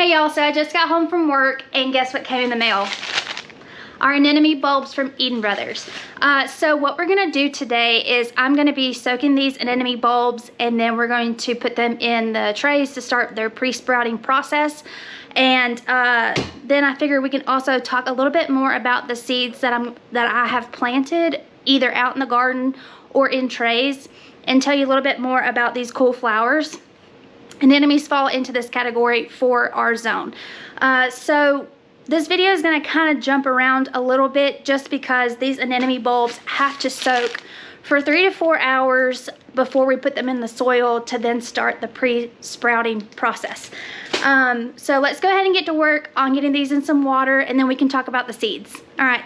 Hey y'all, so I just got home from work and guess what came in the mail? Our anemone bulbs from Eden Brothers. So what we're gonna do today is I'm gonna be soaking these anemone bulbs and then we're going to put them in the trays to start their pre-sprouting process. And then I figure we can also talk a little bit more about the seeds that I have planted either out in the garden or in trays, and tell you a little bit more about these cool flowers. Anemones fall into this category for our zone. So this video is going to kind of jump around a little bit just because these anemone bulbs have to soak for 3 to 4 hours before we put them in the soil to then start the pre-sprouting process. So let's go ahead and get to work on getting these in some water, and then we can talk about the seeds. All right.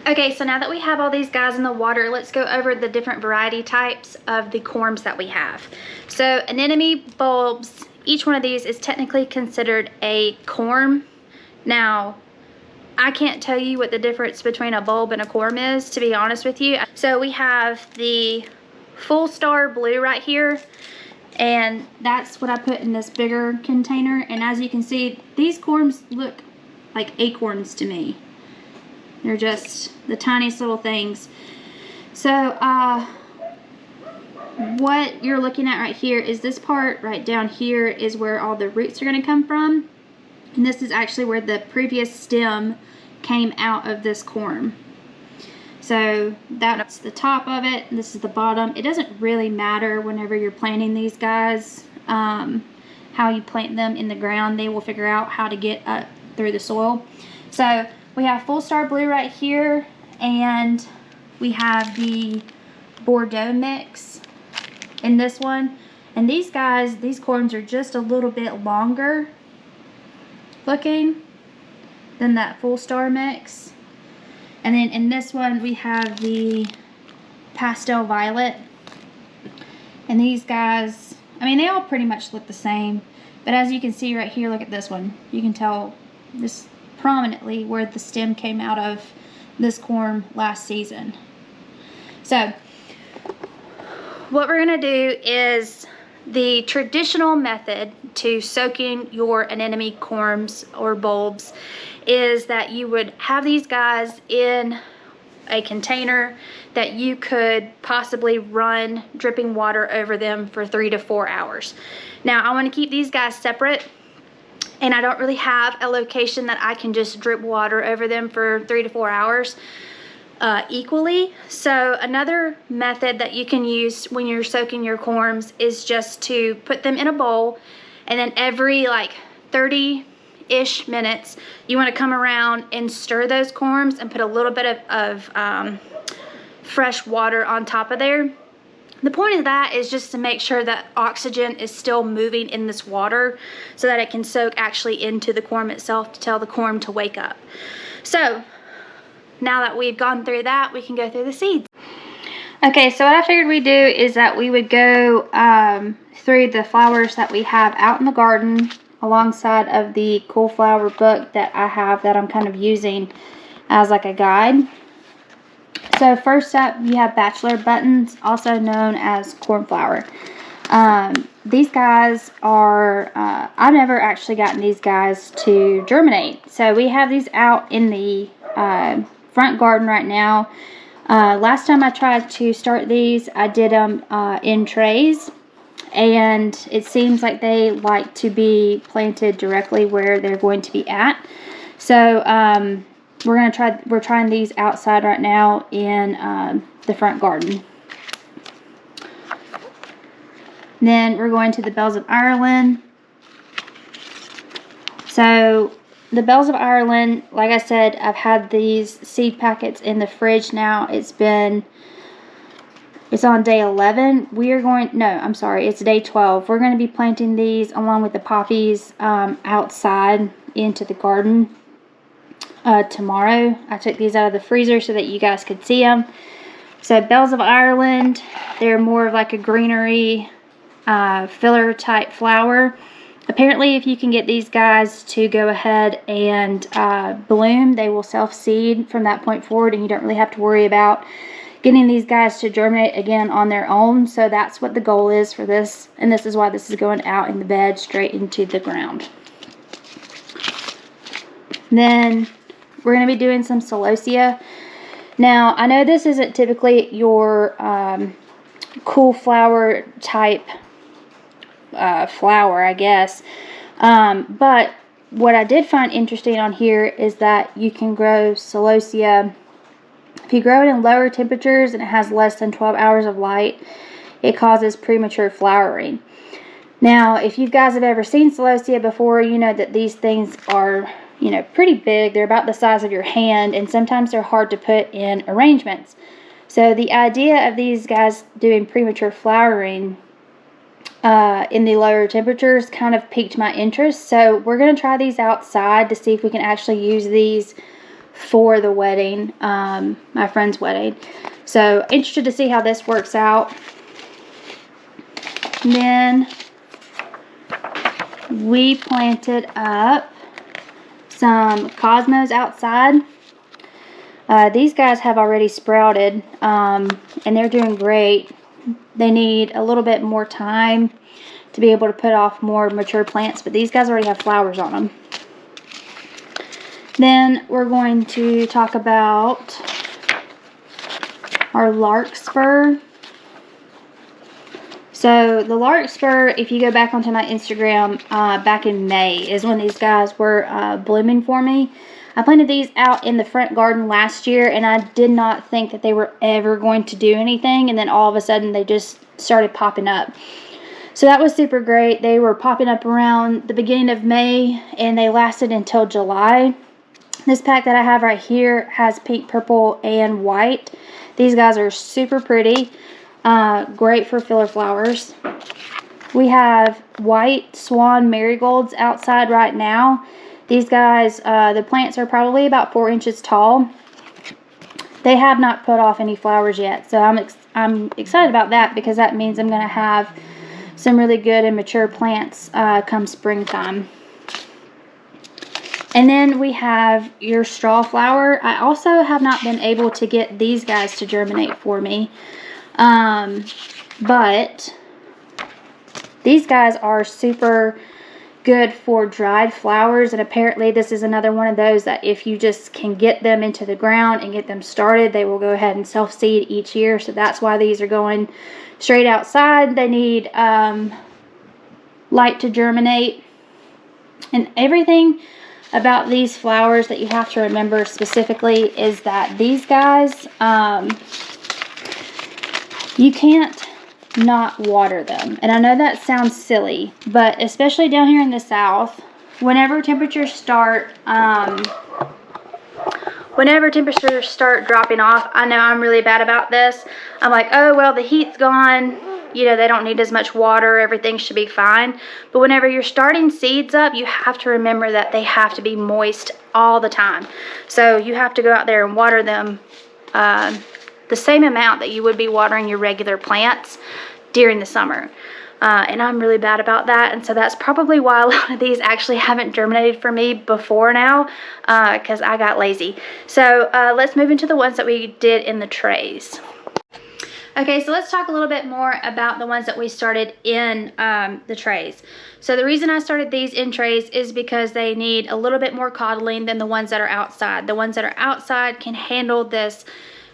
Okay, so now that we have all these guys in the water, let's go over the different variety types of the corms that we have. So anemone bulbs, each one of these is technically considered a corm. Now, I can't tell you what the difference between a bulb and a corm is, to be honest with you. So we have the full star blue right here, and that's what I put in this bigger container. And as you can see, these corms look like acorns to me. They're just the tiniest little things. So what you're looking at right here is this part right down here is where all the roots are going to come from. And this is actually where the previous stem came out of this corm. So that's the top of it, and this is the bottom. It doesn't really matter whenever you're planting these guys, how you plant them in the ground. They will figure out how to get up through the soil. So we have full star blue right here, and we have the Bordeaux mix in this one. And these guys, these corms are just a little bit longer looking than that full star mix. And then in this one we have the pastel violet. And these guys, I mean, they all pretty much look the same, but as you can see right here, look at this one. You can tell this prominently where the stem came out of this corm last season. So what we're gonna do is the traditional method to soaking your anemone corms or bulbs is that you would have these guys in a container that you could possibly run dripping water over them for 3 to 4 hours. Now I want to keep these guys separate, and I don't really have a location that I can just drip water over them for 3 to 4 hours equally. So another method that you can use when you're soaking your corms is just to put them in a bowl, and then every like 30-ish minutes you want to come around and stir those corms and put a little bit of fresh water on top of there. The point of that is just to make sure that oxygen is still moving in this water so that it can soak actually into the corm itself to tell the corm to wake up. So now that we've gone through that, we can go through the seeds. Okay, so what I figured we'd do is that we would go through the flowers that we have out in the garden alongside of the cool flower book that I have that I'm kind of using as like a guide. So first up, you have bachelor buttons, also known as cornflower. These guys are, I've never actually gotten these guys to germinate. So we have these out in the front garden right now. Last time I tried to start these, I did them in trays. And it seems like they like to be planted directly where they're going to be at. So we're trying these outside right now in the front garden. Then we're going to the Bells of Ireland. So the Bells of Ireland, like I said, I've had these seed packets in the fridge now. It's on day 11. It's day 12. We're going to be planting these along with the poppies outside into the garden tomorrow. I took these out of the freezer so that you guys could see them. So Bells of Ireland, they're more of like a greenery filler type flower. Apparently, if you can get these guys to go ahead and bloom, they will self-seed from that point forward, and you don't really have to worry about getting these guys to germinate again on their own. So that's what the goal is for this, and this is why this is going out in the bed straight into the ground. Then we're going to be doing some celosia. Now, I know this isn't typically your cool flower type flower, I guess. But what I did find interesting on here is that you can grow celosia. If you grow it in lower temperatures and it has less than 12 hours of light, it causes premature flowering. Now, if you guys have ever seen celosia before, you know that these things are, pretty big. They're about the size of your hand, and sometimes they're hard to put in arrangements. So the idea of these guys doing premature flowering in the lower temperatures kind of piqued my interest. So we're going to try these outside to see if we can actually use these for the wedding, my friend's wedding. So interested to see how this works out. And then we planted up some cosmos outside. These guys have already sprouted, and they're doing great. They need a little bit more time to be able to put off more mature plants, but these guys already have flowers on them. Then we're going to talk about our larkspur. So the larkspur, if you go back onto my Instagram, back in May is when these guys were blooming for me. I planted these out in the front garden last year, and I did not think that they were ever going to do anything, and then all of a sudden they just started popping up. So that was super great. They were popping up around the beginning of May, and they lasted until July. This pack that I have right here has pink, purple, and white. These guys are super pretty. Great for filler flowers. We have white swan marigolds outside right now. These guys, the plants are probably about 4 inches tall. They have not put off any flowers yet, so I'm excited about that, because that means I'm going to have some really good and mature plants come springtime. And then we have your straw flower. I also have not been able to get these guys to germinate for me, but these guys are super good for dried flowers, and apparently this is another one of those that if you just can get them into the ground and get them started, they will go ahead and self-seed each year. So that's why these are going straight outside. They need light to germinate, and everything about these flowers that you have to remember specifically is that these guys, you can't not water them. And I know that sounds silly, but especially down here in the South, whenever temperatures start dropping off, I know I'm really bad about this. I'm like, oh well, the heat's gone, they don't need as much water, everything should be fine. But whenever you're starting seeds up, you have to remember that they have to be moist all the time. So you have to go out there and water them the same amount that you would be watering your regular plants during the summer. And I'm really bad about that, and so that's probably why a lot of these actually haven't germinated for me before now, because I got lazy. So let's move into the ones that we did in the trays. Okay, so let's talk a little bit more about the ones that we started in the trays. So the reason I started these in trays is because they need a little bit more coddling than the ones that are outside. The ones that are outside can handle this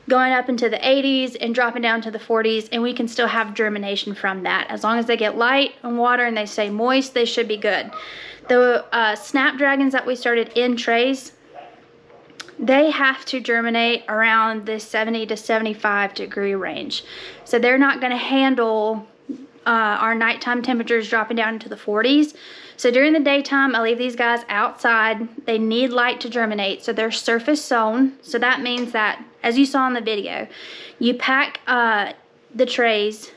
going up into the 80s and dropping down to the 40s, and we can still have germination from that. As long as they get light and water and they stay moist, they should be good. The snapdragons that we started in trays, they have to germinate around the 70 to 75 degree range. So they're not going to handle our nighttime temperatures dropping down into the 40s. So during the daytime, I leave these guys outside. They need light to germinate, so they're surface sown. So that means that, as you saw in the video, you pack the trays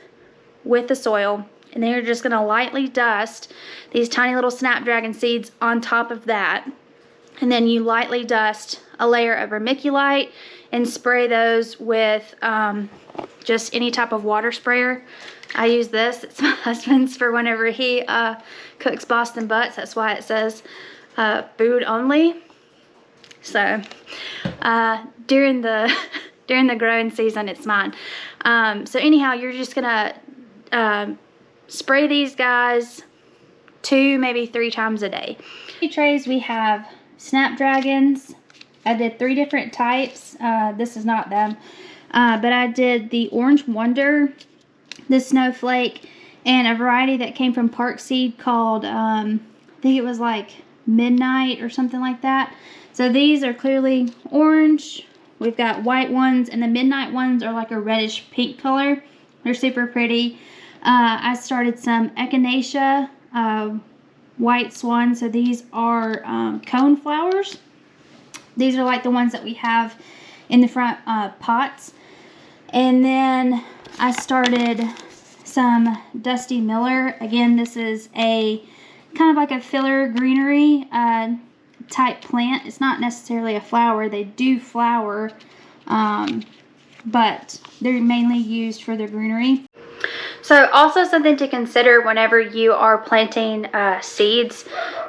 with the soil, and then you're just going to lightly dust these tiny little snapdragon seeds on top of that. And then you lightly dust a layer of vermiculite and spray those with just any type of water sprayer. I use this. It's my husband's for whenever he cooks Boston butts. That's why it says food only. So during the growing season, it's mine. So anyhow, you're just gonna spray these guys 2, maybe 3 times a day. Trays, we have snapdragons. I did 3 different types. This is not them, but I did the Orange Wonder, the Snowflake, and a variety that came from Park Seed called, I think it was like Midnight or something like that. So these are clearly orange. We've got white ones, and the Midnight ones are like a reddish pink color. They're super pretty. I started some Echinacea White Swan. So these are cone flowers. These are like the ones that we have in the front pots. And then I started some Dusty Miller. Again, this is a kind of like a filler greenery type plant. It's not necessarily a flower. They do flower, but they're mainly used for their greenery. So also something to consider whenever you are planting seeds,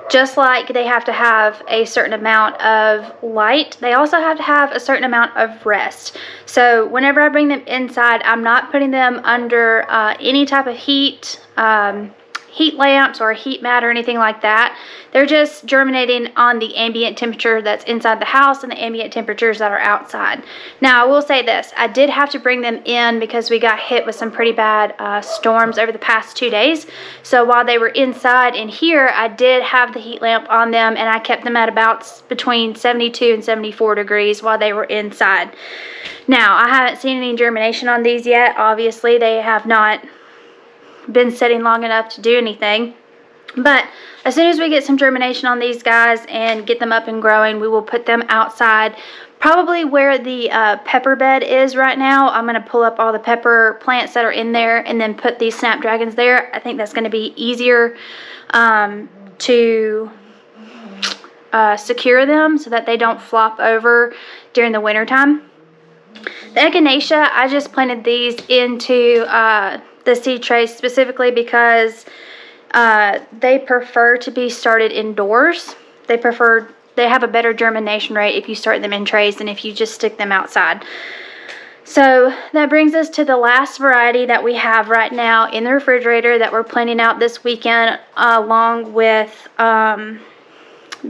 just like they have to have a certain amount of light, they also have to have a certain amount of rest. So whenever I bring them inside, I'm not putting them under any type of heat lamps or a heat mat or anything like that. They're just germinating on the ambient temperature that's inside the house and the ambient temperatures that are outside. Now, I will say this. I did have to bring them in because we got hit with some pretty bad storms over the past 2 days. So while they were inside in here, I did have the heat lamp on them, and I kept them at about between 72 and 74 degrees while they were inside. Now, I haven't seen any germination on these yet. Obviously, they have not been sitting long enough to do anything, but as soon as we get some germination on these guys and get them up and growing, we will put them outside, probably where the pepper bed is right now. I'm going to pull up all the pepper plants that are in there and then put these snapdragons there. I think that's going to be easier to secure them so that they don't flop over during the winter time. The Echinacea, I just planted these into the seed trays specifically because they prefer to be started indoors. They have a better germination rate if you start them in trays than if you just stick them outside. So that brings us to the last variety that we have right now in the refrigerator that we're planting out this weekend, along with the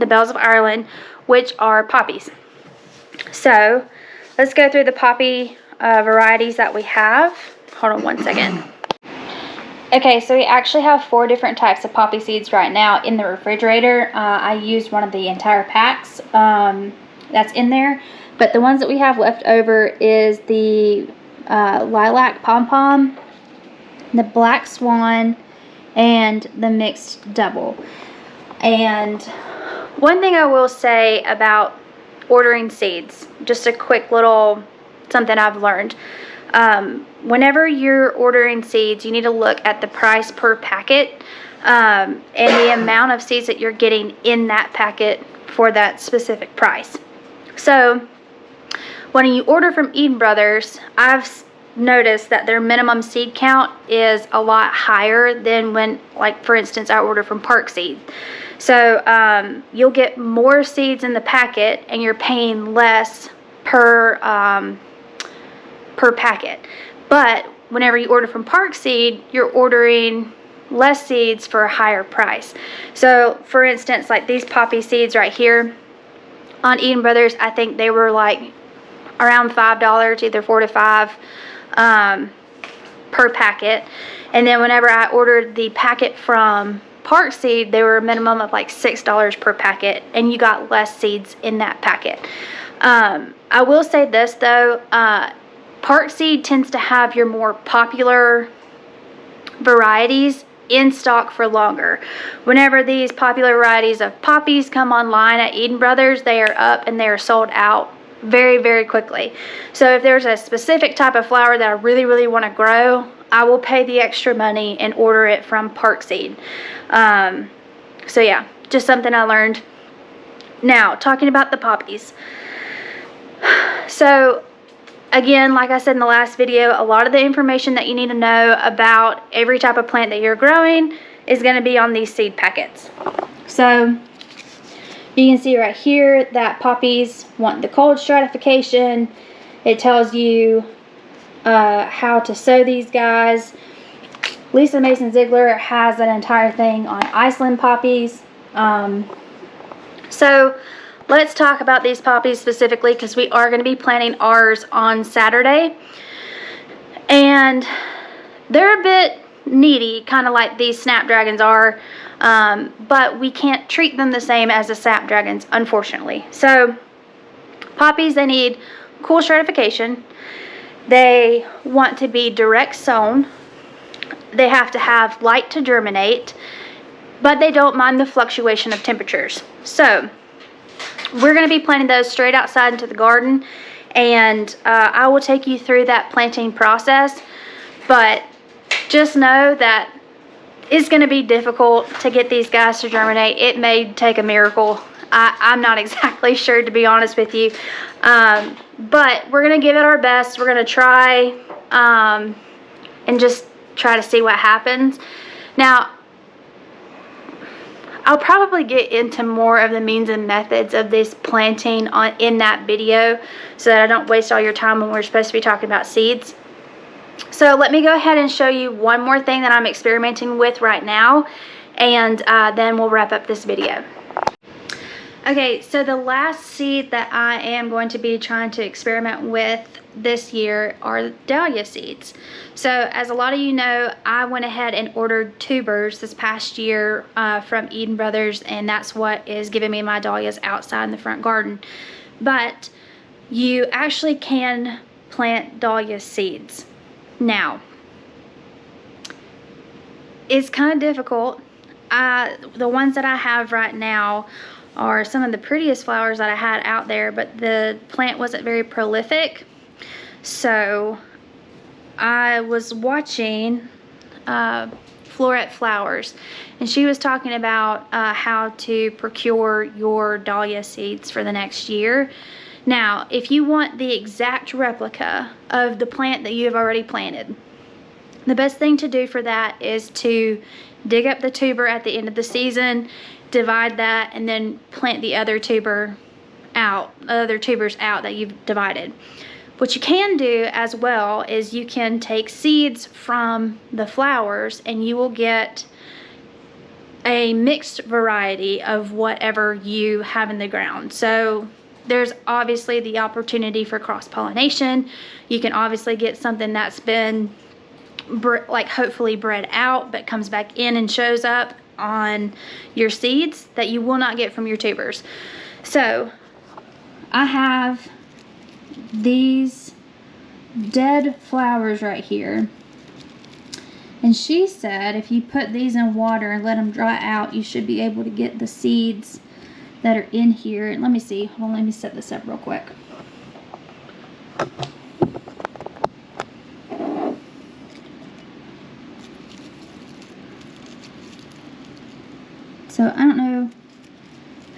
Bells of Ireland, which are poppies. So let's go through the poppy varieties that we have. Hold on one second. Okay, so we actually have 4 different types of poppy seeds right now in the refrigerator. I used one of the entire packs that's in there, but the ones that we have left over is the lilac pom-pom, the black swan, and the mixed double. And one thing I will say about ordering seeds, just a quick little something I've learned. Whenever you're ordering seeds, you need to look at the price per packet and the amount of seeds that you're getting in that packet for that specific price. So when you order from Eden Brothers, I've noticed that their minimum seed count is a lot higher than when, like for instance, I order from Park Seed. So you'll get more seeds in the packet and you're paying less per packet. But whenever you order from Park Seed, you're ordering less seeds for a higher price. So for instance, like these poppy seeds right here on Eden Brothers, I think they were like around $5, either 4 to 5 per packet. And then whenever I ordered the packet from Park Seed, they were a minimum of like $6 per packet, and you got less seeds in that packet. I will say this though, Park Seed tends to have your more popular varieties in stock for longer. Whenever these popular varieties of poppies come online at Eden Brothers, they are up and they are sold out very, very quickly. So if there's a specific type of flower that I really, really want to grow, I will pay the extra money and order it from Park Seed. So yeah, just something I learned. Now, talking about the poppies. So again, like I said in the last video, a lot of the information that you need to know about every type of plant that you're growing is going to be on these seed packets. So you can see right here that poppies want the cold stratification. It tells you how to sow these guys. Lisa Mason Ziegler has an entire thing on Iceland poppies. So let's talk about these poppies specifically, because we are going to be planting ours on Saturday. And they're a bit needy, kind of like these snapdragons are, but we can't treat them the same as the snapdragons, unfortunately. So poppies, they need cool stratification. They want to be direct sown. They have to have light to germinate, but they don't mind the fluctuation of temperatures. So we're going to be planting those straight outside into the garden, and I will take you through that planting process. But just know that it's going to be difficult to get these guys to germinate. It may take a miracle. I'm not exactly sure, to be honest with you. But we're going to give it our best. We're going to try and just try to see what happens. Now, I'll probably get into more of the means and methods of this planting in that video, so that I don't waste all your time when we're supposed to be talking about seeds. So let me go ahead and show you one more thing that I'm experimenting with right now, and then we'll wrap up this video. Okay, so the last seed that I am going to be trying to experiment with this year are dahlia seeds. So as a lot of you know, I went ahead and ordered tubers this past year from Eden Brothers, and that's what is giving me my dahlias outside in the front garden. But you actually can plant dahlia seeds. Now, it's kind of difficult. The ones that I have right now are some of the prettiest flowers that I had out there, but the plant wasn't very prolific. So I was watching Florette Flowers, and she was talking about how to procure your dahlia seeds for the next year. Now, if you want the exact replica of the plant that you have already planted, the best thing to do for that is to dig up the tuber at the end of the season, divide that, and then plant the other tubers out that you've divided. What you can do as well is you can take seeds from the flowers, and you will get a mixed variety of whatever you have in the ground. So there's obviously the opportunity for cross-pollination. You can obviously get something that's been hopefully bred out, but comes back in and shows up on your seeds that you will not get from your tubers. So I have these dead flowers right here, and she said if you put these in water and let them dry out, you should be able to get the seeds that are in here. And let me see, hold on, let me set this up real quick. So I don't know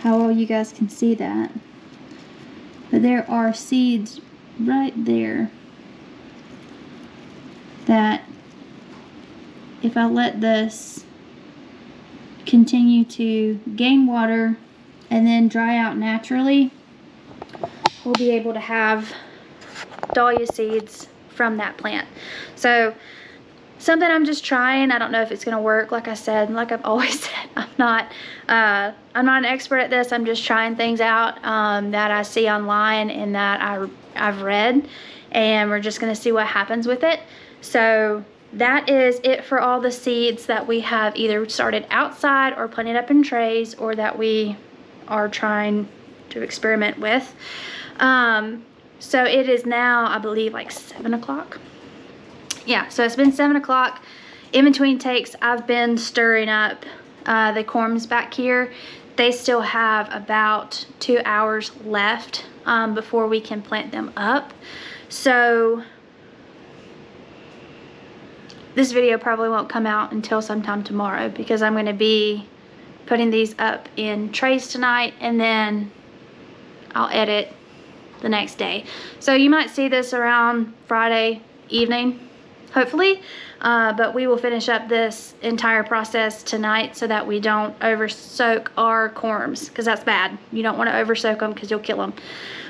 how well you guys can see that, but there are seeds right there that if I let this continue to gain water and then dry out naturally, we'll be able to have dahlia seeds from that plant. So something I'm just trying. I don't know if it's gonna work. Like I said, like I've always said, I'm not an expert at this. I'm just trying things out that I see online and that I've read, and we're just gonna see what happens with it. So that is it for all the seeds that we have either started outside or planted up in trays, or that we are trying to experiment with. So it is now, I believe, like 7 o'clock. Yeah, so it's been 7 o'clock. In between takes, I've been stirring up the corms back here. They still have about 2 hours left before we can plant them up. So this video probably won't come out until sometime tomorrow, because I'm going to be putting these up in trays tonight, and then I'll edit the next day. So you might see this around Friday evening, hopefully, but we will finish up this entire process tonight so that we don't over soak our corms, because that's bad. You don't want to over soak them because you'll kill them.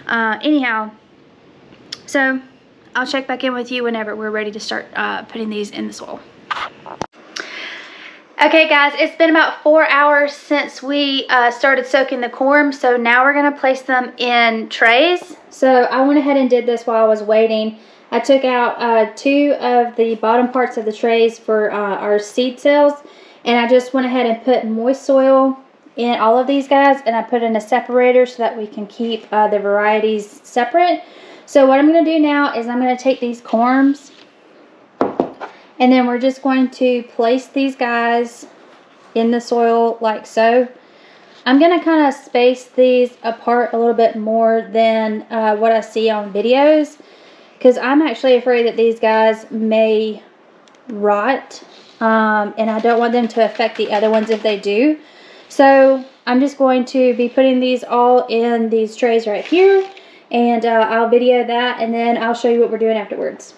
Anyhow, so I'll check back in with you whenever we're ready to start putting these in the soil. Okay guys, it's been about 4 hours since we started soaking the corm, so now we're going to place them in trays. So I went ahead and did this while I was waiting. I took out 2 of the bottom parts of the trays for our seed cells, and I just went ahead and put moist soil in all of these guys, and I put in a separator so that we can keep the varieties separate. So what I'm going to do now is I'm going to take these corms, and then we're just going to place these guys in the soil like so. I'm going to kind of space these apart a little bit more than what I see on videos, because I'm actually afraid that these guys may rot, and I don't want them to affect the other ones if they do. So I'm just going to be putting these all in these trays right here, and I'll video that, and then I'll show you what we're doing afterwards.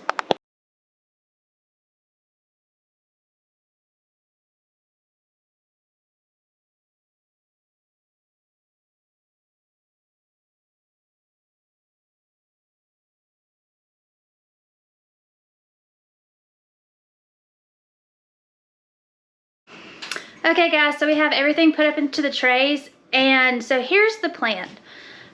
Okay guys, so we have everything put up into the trays, and so here's the plan.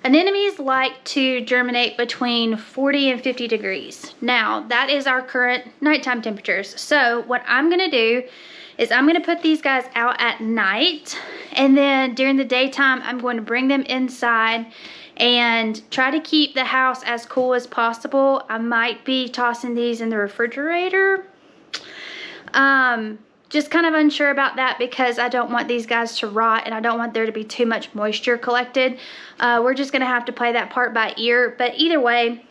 Anemones like to germinate between 40 and 50 degrees. Now, that is our current nighttime temperatures. So what I'm gonna do is I'm gonna put these guys out at night, and then during the daytime, I'm going to bring them inside and try to keep the house as cool as possible. I might be tossing these in the refrigerator. Just kind of unsure about that, because I don't want these guys to rot, and I don't want there to be too much moisture collected. We're just going to have to play that part by ear. But either way,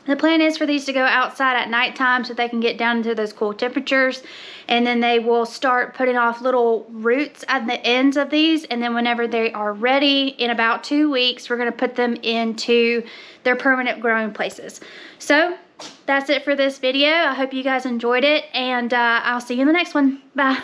the plan is for these to go outside at nighttime so they can get down into those cool temperatures. And then they will start putting off little roots at the ends of these. And then whenever they are ready, in about 2 weeks, we're going to put them into their permanent growing places. So that's it for this video. I hope you guys enjoyed it, and I'll see you in the next one. Bye.